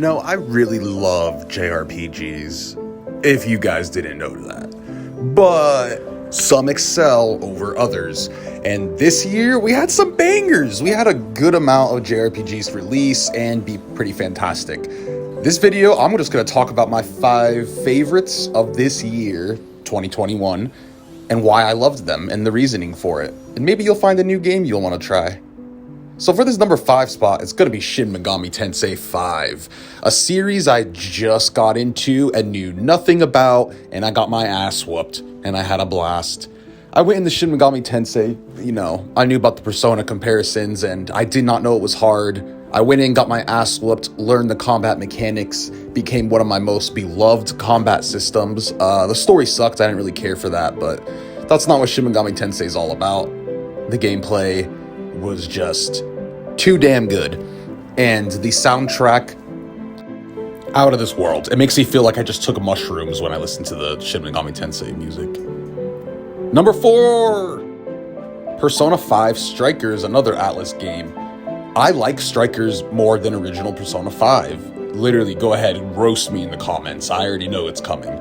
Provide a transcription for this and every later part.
I really love JRPGs, if you guys didn't know that. But some excel over others. And this year, we had some bangers. We had a good amount of JRPGs release and be pretty fantastic. This video, I'm just going to talk about my 5 favorites of this year, 2021, and why I loved them and the reasoning for it. And maybe you'll find a new game you'll want to try. So for this number 5 spot, it's going to be Shin Megami Tensei 5, a series I just got into and knew nothing about, and I got my ass whooped, and I had a blast. I went into Shin Megami Tensei, I knew about the Persona comparisons, and I did not know it was hard. I went in, got my ass whooped, learned the combat mechanics, became one of my most beloved combat systems. The story sucked, I didn't really care for that, but that's not what Shin Megami Tensei is all about. The gameplay was just too damn good, and the soundtrack, out of this world. It makes me feel like I just took mushrooms when I listen to the Shin Megami Tensei music. Number 4, Persona 5 Strikers, another Atlas game. I like Strikers more than original Persona 5. Literally, go ahead and roast me in the comments. I already know it's coming.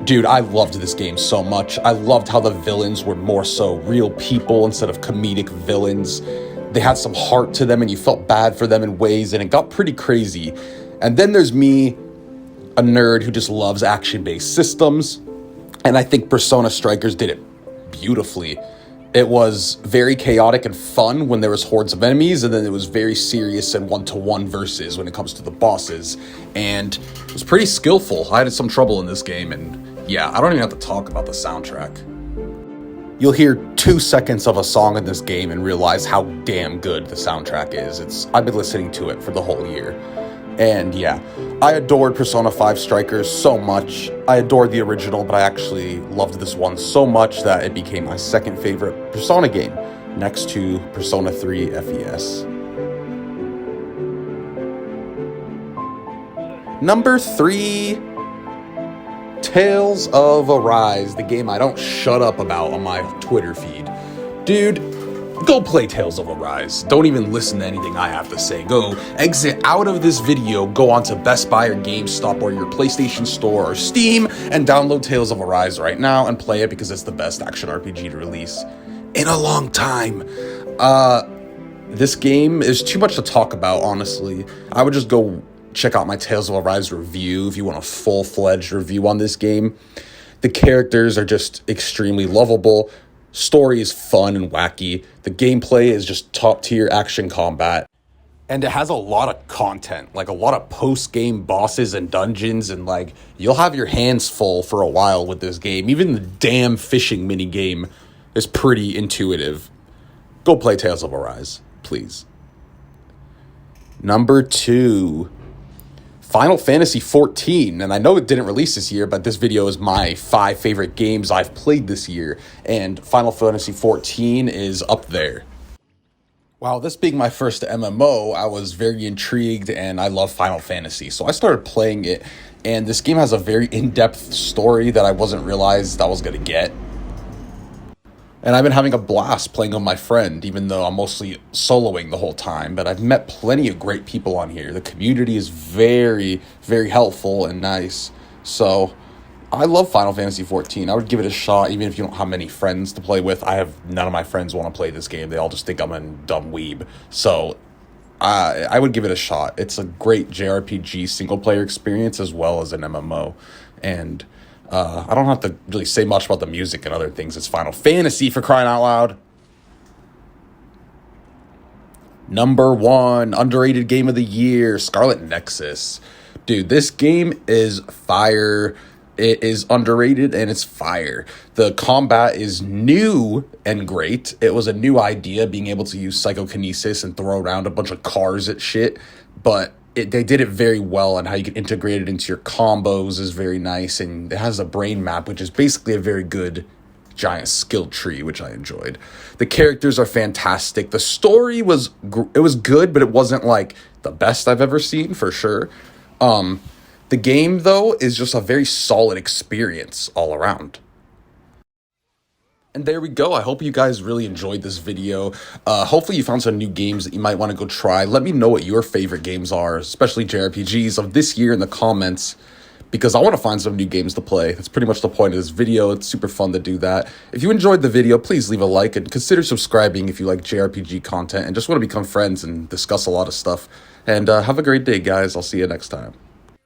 Dude, I loved this game so much. I loved how the villains were more so real people instead of comedic villains. They had some heart to them and you felt bad for them in ways, and it got pretty crazy. And then there's me, a nerd who just loves action-based systems, and I think Persona Strikers did it beautifully. It was very chaotic and fun when there was hordes of enemies, and then it was very serious and one-to-one versus when it comes to the bosses, and it was pretty skillful. I had some trouble in this game, and yeah, I don't even have to talk about the soundtrack. You'll hear 2 seconds of a song in this game and realize how damn good the soundtrack is. I've been listening to it for the whole year. And yeah, I adored Persona 5 Strikers so much. I adored the original, but I actually loved this one so much that it became my second favorite Persona game, next to Persona 3 FES. Number 3, Tales of Arise, the game I don't shut up about on my Twitter feed. Dude, go play Tales of Arise. Don't even listen to anything I have to say. Go exit out of this video, go onto Best Buy or GameStop or your PlayStation Store or Steam and download Tales of Arise right now and play it because it's the best action RPG to release in a long time. This game is too much to talk about, honestly. I would just go check out my Tales of Arise review if you want a full-fledged review on this game. The characters are just extremely lovable. Story is fun and wacky. The gameplay is just top-tier action combat. And it has a lot of content, like a lot of post-game bosses and dungeons, and you'll have your hands full for a while with this game. Even the damn fishing minigame is pretty intuitive. Go play Tales of Arise, please. Number 2, Final Fantasy XIV, and I know it didn't release this year, but this video is my 5 favorite games I've played this year, and Final Fantasy XIV is up there. Wow, this being my first MMO, I was very intrigued, and I love Final Fantasy, so I started playing it, and this game has a very in-depth story that I wasn't realized I was going to get. And I've been having a blast playing with my friend, even though I'm mostly soloing the whole time. But I've met plenty of great people on here. The community is very, very helpful and nice. So I love Final Fantasy XIV. I would give it a shot, even if you don't have many friends to play with. None of my friends want to play this game. They all just think I'm a dumb weeb. So I would give it a shot. It's a great JRPG single-player experience as well as an MMO. And I don't have to really say much about the music and other things. It's Final Fantasy, for crying out loud. Number 1, underrated game of the year, Scarlet Nexus. Dude, this game is fire. It is underrated and it's fire. The combat is new and great. It was a new idea, being able to use psychokinesis and throw around a bunch of cars at shit, but they did it very well, and how you can integrate it into your combos is very nice, and it has a brain map, which is basically a very good giant skill tree, which I enjoyed. The characters are fantastic. The story was good, but it wasn't the best I've ever seen, for sure. The game, though, is just a very solid experience all around. And there we go. I hope you guys really enjoyed this video. Hopefully you found some new games that you might want to go try. Let me know what your favorite games are, especially JRPGs of this year in the comments, because I want to find some new games to play. That's pretty much the point of this video. It's super fun to do that. If you enjoyed the video, please leave a like and consider subscribing if you like JRPG content and just want to become friends and discuss a lot of stuff. And have a great day, guys. I'll see you next time.